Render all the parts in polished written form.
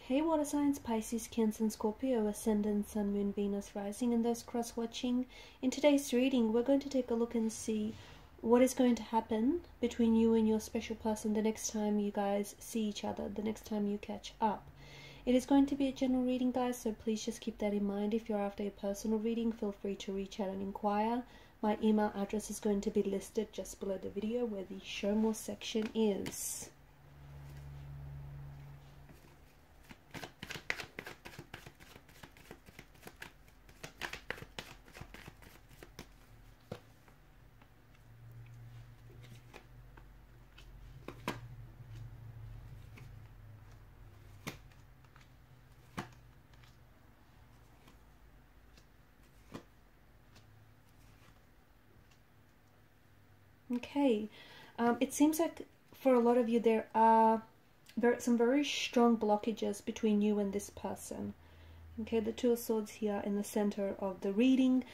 Hey water signs, Pisces, Cancer and Scorpio, Ascendant, Sun, Moon, Venus, Rising, and those cross-watching. In today's reading, we're going to take a look and see what is going to happen between you and your special person the next time you guys see each other, the next time you catch up. It is going to be a general reading, guys, so please just keep that in mind. If you're after a personal reading, feel free to reach out and inquire. My email address is going to be listed just below the video where the show more section is. Okay, it seems like for a lot of you there are some very strong blockages between you and this person. Okay, the Two of Swords here in the center of the reading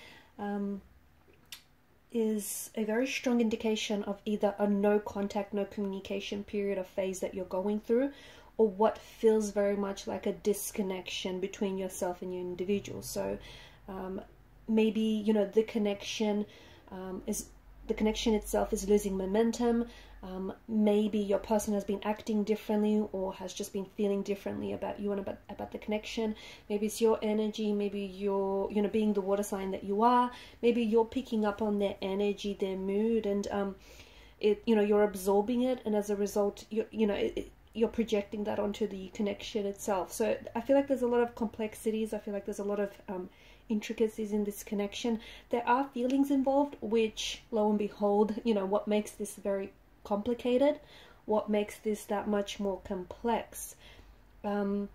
is a very strong indication of either a no contact, no communication period or phase that you're going through, or what feels very much like a disconnection between yourself and your individual. So maybe, you know, the connection itself is losing momentum. Maybe your person has been acting differently or has just been feeling differently about you and about the connection. Maybe it's your energy. Maybe you're, you know, being the water sign that you are, maybe you're picking up on their energy, their mood, and you're absorbing it, and as a result, you're projecting that onto the connection itself. So I feel like there's a lot of complexities. I feel like there's a lot of intricacies in this connection. There are feelings involved, which, lo and behold, you know, what makes this very complicated, what makes this that much more complex. And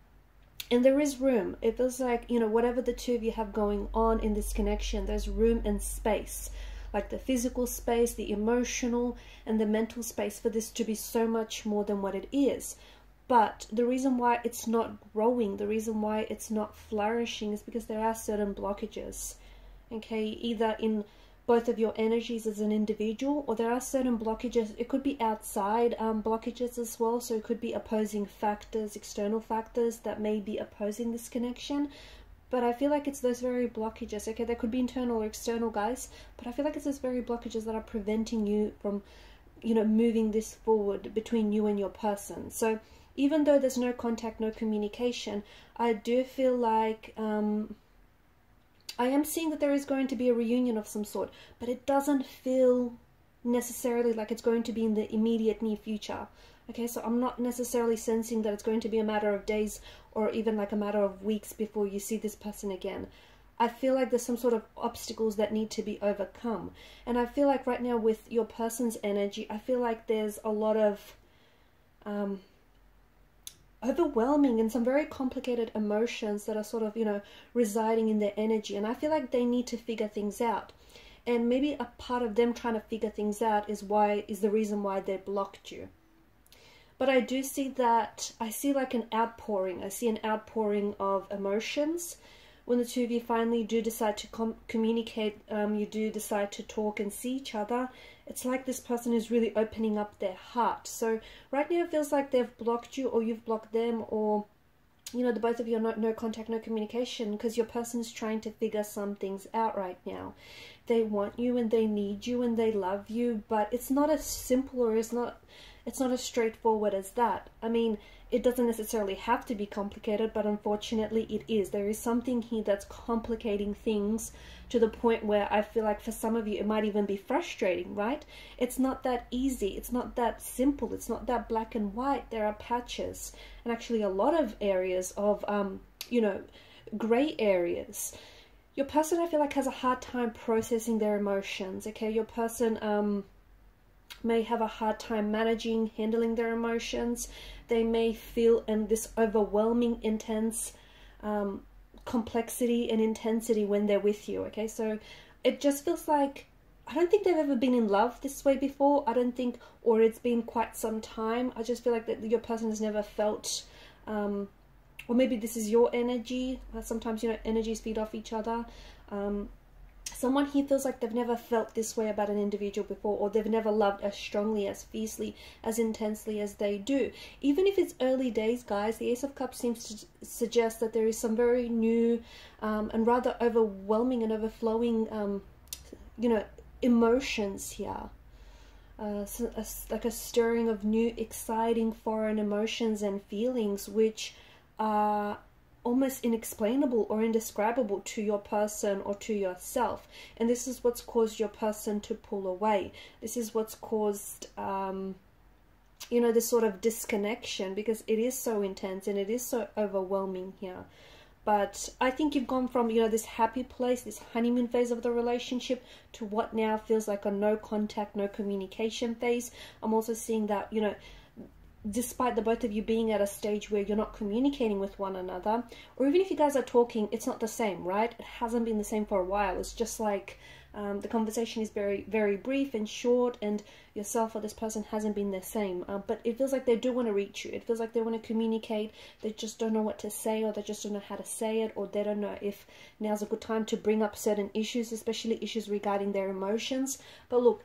there is room. It feels like, you know, whatever the two of you have going on in this connection, there's room and space, like the physical space, the emotional and the mental space, for this to be so much more than what it is. But the reason why it's not growing, the reason why it's not flourishing, is because there are certain blockages, okay, either in both of your energies as an individual, or there are certain blockages. It could be outside blockages as well, so it could be opposing factors, external factors that may be opposing this connection. But I feel like it's those very blockages, okay, they could be internal or external, guys, but I feel like it's those very blockages that are preventing you from, you know, moving this forward between you and your person. So even though there's no contact, no communication, I do feel like I am seeing that there is going to be a reunion of some sort, but it doesn't feel necessarily like it's going to be in the immediate near future. Okay, so I'm not necessarily sensing that it's going to be a matter of days or even like a matter of weeks before you see this person again. I feel like there's some sort of obstacles that need to be overcome. And I feel like right now with your person's energy, I feel like there's a lot of overwhelming and some very complicated emotions that are sort of, you know, residing in their energy, and I feel like they need to figure things out. And maybe a part of them trying to figure things out is the reason why they blocked you. But I do see that, I see like an outpouring. I see an outpouring of emotions. When the two of you finally do decide to communicate, you do decide to talk and see each other, it's like this person is really opening up their heart. So right now it feels like they've blocked you, or you've blocked them, or, you know, the both of you are no contact, no communication, because your person's trying to figure some things out right now. They want you and they need you and they love you, but it's not as simple, or it's not as straightforward as that. I mean, it doesn't necessarily have to be complicated, but unfortunately it is. There is something here that's complicating things to the point where I feel like for some of you it might even be frustrating, right? It's not that easy. It's not that simple. It's not that black and white. There are patches, and actually a lot of areas of, you know, gray areas. Your person, I feel like, has a hard time processing their emotions, okay? Your person may have a hard time handling their emotions. They may feel in this overwhelming, intense complexity and intensity when they're with you, okay? So it just feels like, I don't think they've ever been in love this way before. I don't think, or it's been quite some time. I just feel like that your person has never felt, or maybe this is your energy. Sometimes, you know, energies feed off each other. someone here feels like they've never felt this way about an individual before, or they've never loved as strongly, as fiercely, as intensely as they do. Even if it's early days, guys, the Ace of Cups seems to suggest that there is some very new and rather overwhelming and overflowing, you know, emotions here. Like a stirring of new, exciting, foreign emotions and feelings, which are almost inexplainable or indescribable to your person or to yourself. And this is what's caused your person to pull away. This is what's caused, you know, this sort of disconnection, because it is so intense and it is so overwhelming here. But I think you've gone from, you know, this happy place, this honeymoon phase of the relationship, to what now feels like a no contact, no communication phase. I'm also seeing that, you know, despite the both of you being at a stage where you're not communicating with one another, or even if you guys are talking, it's not the same, right? It hasn't been the same for a while. It's just like the conversation is very, very brief and short, and yourself or this person hasn't been the same. But it feels like they do want to reach you. It feels like they want to communicate. They just don't know what to say, or they just don't know how to say it, or they don't know if now's a good time to bring up certain issues, especially issues regarding their emotions. But look,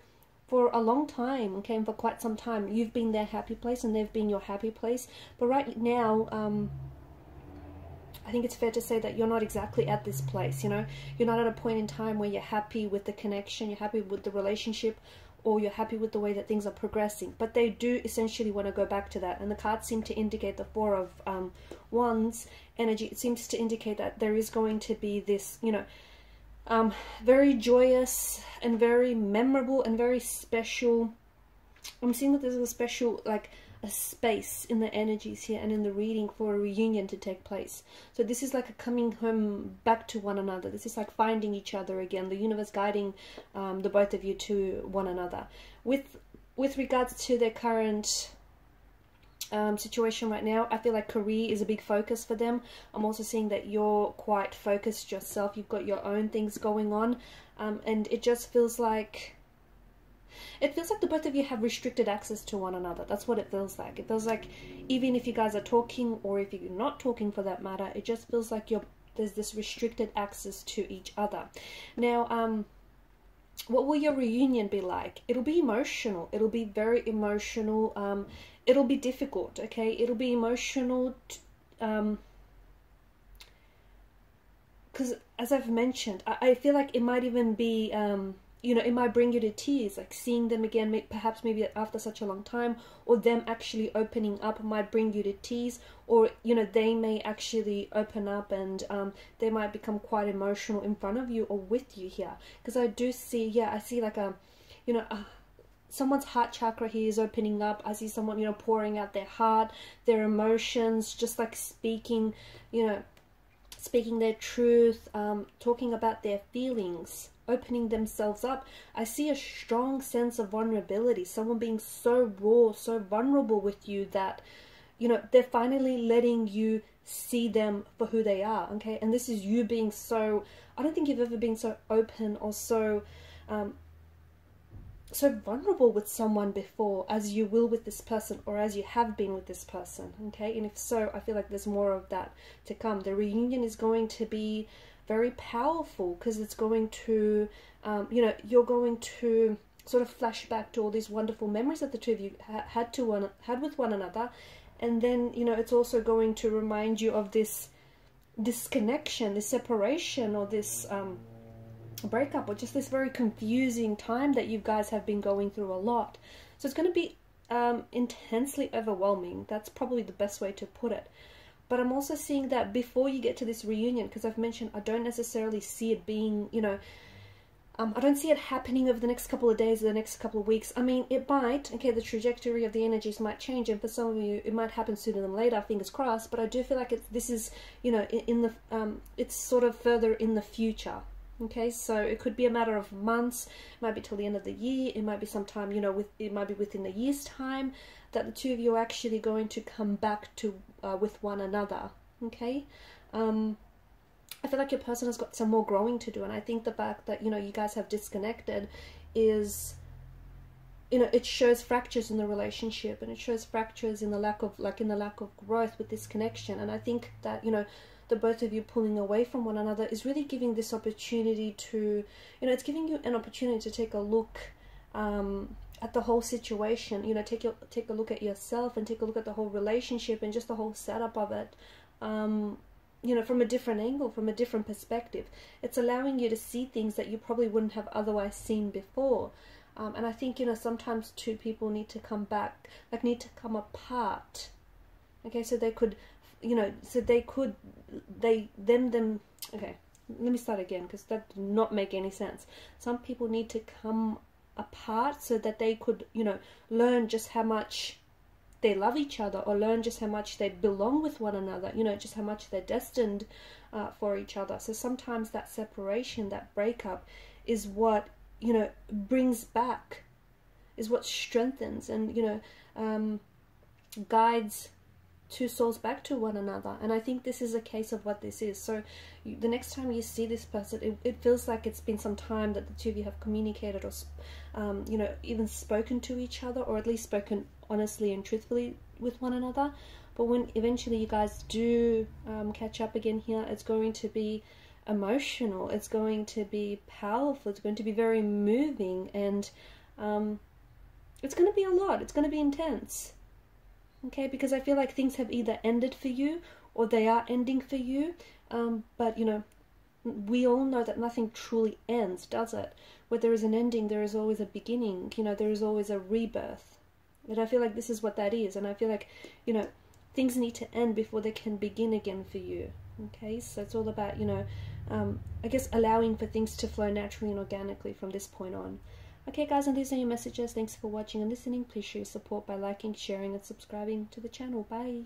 for a long time, okay, and for quite some time, you've been their happy place and they've been your happy place. But right now, I think it's fair to say that you're not exactly at this place, you know. You're not at a point in time where you're happy with the connection, you're happy with the relationship, or you're happy with the way that things are progressing. But they do essentially want to go back to that. And the cards seem to indicate the Four of Wands energy. It seems to indicate that there is going to be this, you know, very joyous and very memorable and very special. I'm seeing that there's a special, like, a space in the energies here and in the reading for a reunion to take place. So this is like a coming home back to one another. This is like finding each other again, the universe guiding the both of you to one another. With regards to their current situation right now, I feel like career is a big focus for them. I'm also seeing that you're quite focused yourself. You've got your own things going on, and it just feels like the both of you have restricted access to one another. That's what it feels like. It feels like even if you guys are talking, or if you're not talking for that matter, it just feels like there's this restricted access to each other. Now, what will your reunion be like? It'll be emotional. It'll be very emotional. It'll be difficult, okay? It'll be emotional, because as I've mentioned, I feel like it might even be, you know, it might bring you to tears, like seeing them again, perhaps maybe after such a long time, or them actually opening up might bring you to tears, or, you know, they may actually open up and they might become quite emotional in front of you or with you here. Because I do see, yeah, I see like you know, someone's heart chakra here is opening up. I see someone, you know, pouring out their heart, their emotions, just like speaking, you know, speaking their truth, talking about their feelings, opening themselves up. I see a strong sense of vulnerability, someone being so raw, so vulnerable with you that, you know, they're finally letting you see them for who they are, okay? And this is you being so, I don't think you've ever been so open or so so vulnerable with someone before as you will with this person, or as you have been with this person, okay? And if so, I feel like there's more of that to come. The reunion is going to be very powerful, because it's going to, you know, you're going to sort of flash back to all these wonderful memories that the two of you had with one another. And then, you know, it's also going to remind you of this disconnection, this separation, or this breakup, or just this very confusing time that you guys have been going through a lot. So it's going to be intensely overwhelming. That's probably the best way to put it. But I'm also seeing that before you get to this reunion, because I've mentioned I don't necessarily see it being, you know, I don't see it happening over the next couple of days or the next couple of weeks. I mean, it might, okay, the trajectory of the energies might change, and for some of you, it might happen sooner than later, fingers crossed, but I do feel like this is, you know, it's sort of further in the future. Okay, so it could be a matter of months, it might be till the end of the year, it might be sometime, you know, it might be within a year's time that the two of you are actually going to come back to with one another. Okay, I feel like your person has got some more growing to do, and I think the fact that, you know, you guys have disconnected is you know, it shows fractures in the relationship, and it shows fractures in the lack of, like, in the lack of growth with this connection. And I think that, you know, the both of you pulling away from one another is really giving this opportunity to, you know, it's giving you an opportunity to take a look at the whole situation, you know, take a look at yourself, and take a look at the whole relationship and just the whole setup of it, you know, from a different angle, from a different perspective. It's allowing you to see things that you probably wouldn't have otherwise seen before. And I think, you know, sometimes two people need to come back, like, need to come apart, okay, so they could, you know, so they could, okay, let me start again, because that did not make any sense. Some people need to come apart so that they could, you know, learn just how much they love each other, or learn just how much they belong with one another, you know, just how much they're destined for each other. So sometimes that separation, that breakup, is what, you know, brings back, is what strengthens and, you know, guides two souls back to one another. And I think this is a case of what this is. So the next time you see this person, it feels like it's been some time that the two of you have communicated, or you know, even spoken to each other, or at least spoken honestly and truthfully with one another. But when eventually you guys do catch up again here, it's going to be emotional, it's going to be powerful, it's going to be very moving, and it's going to be a lot, it's going to be intense, okay, because I feel like things have either ended for you, or they are ending for you, but, you know, we all know that nothing truly ends, does it? Where there is an ending, there is always a beginning, you know, there is always a rebirth, and I feel like this is what that is. And I feel like, you know, things need to end before they can begin again for you, okay? So it's all about, you know, I guess allowing for things to flow naturally and organically from this point on. Okay guys, and these are your messages. Thanks for watching and listening. Please show your support by liking, sharing and subscribing to the channel. Bye.